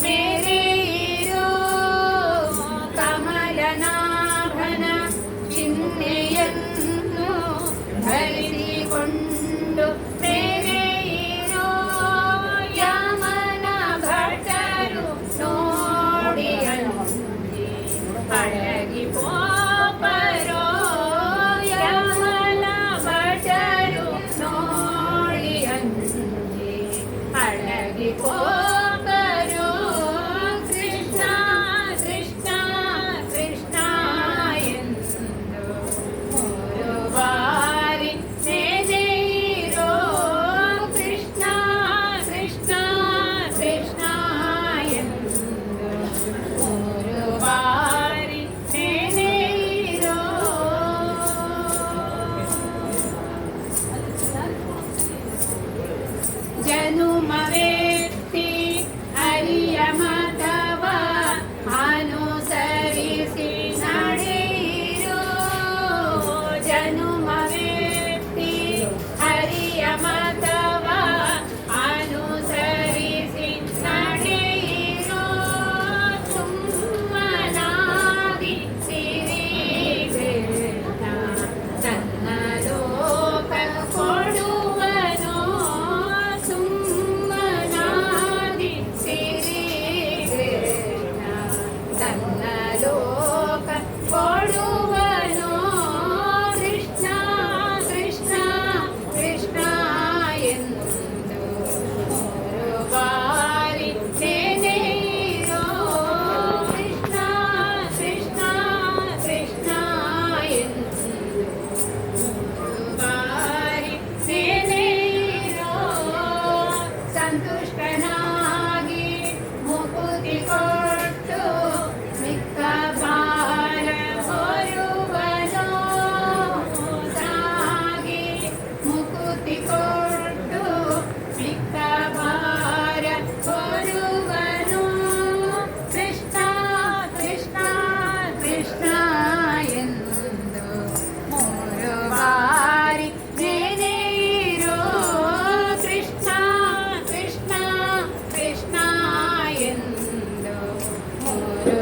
ಮೇರೆಯಿರೋ ಕಮಲನಾಭನ ಚಿಹ್ನೆಯನ್ನು ಧರಿಸಿಕೊಂಡು ಮೇರೆಯಿರೋ ಯಮನ ಭಟರು ನೋಡಿ ಅಡಗಿ ಪೋಪರೋ ಯಮನ ಭಟರು ನೋಡಿ ಅಡಗಿ ಪೋಪರೋ ಕೃಷ್ಣ ಕೃಷ್ಣ ಕೃಷ್ಣ ಎಂದು ಮೂರು ಬಾರಿ ನೆನೆಯಿರೋ ಕೃಷ್ಣ ಕೃಷ್ಣ ಕೃಷ್ಣ ಎಂದು ಮೂರು ಬಾರಿ ನೆನೆಯಿರೋ ಜನುಮವೆತ್ತಿ ಹರಿಯ ಮತವ ಅನುಸರಿಸಿ ನಡೆಯಿರೋ ಜನುಮವೆತ್ತಿ ಹರಿಯ ಮತವ ಅನುಸರಿಸಿ ನಡೆಯಿರೋ ಸುಮ್ಮನಾಗಿ ಸಿರಿಗೇತ ತನ್ನ ಲೋಕ ಕೊಡುವನೋ ಸುಮ್ಮನಾಗಿ ಸಿರಿಗೇತ ತನ್ನ ಲೋಕ ಕೊಡುವನೋ ಕೃಷ್ಣ ಕೃಷ್ಣ ಕೃಷ್ಣ ಎಂದು ಮೂರು ಬಾರಿ ನೆನೆಯಿರೋ ಕೃಷ್ಣ ಕೃಷ್ಣ ಕೃಷ್ಣ ಎಂದು ಮೂರು ಬಾರಿ ನೆನೆಯಿರೋ ಸಂತುಷ್ಟನಾಗಿ ಮುಕುತಿ ಕೊಟ್ಟು ಮಿಕ್ಕ ಭಾರ ಹೊರುವನೋ ಸಾಗಿ ಮುಕುತಿ ಕೊಟ್ಟು ಮಿಕ್ಕ ಭಾರ ಹೊರುವನೋ ಕೃಷ್ಣ ಕೃಷ್ಣ ಕೃಷ್ಣ ಎಂದು ಮೂರು ಬಾರಿ ನೆನೆಯಿರೋ ಕೃಷ್ಣ ಕೃಷ್ಣ ಕೃಷ್ಣ ಎಂದು ಮೂರು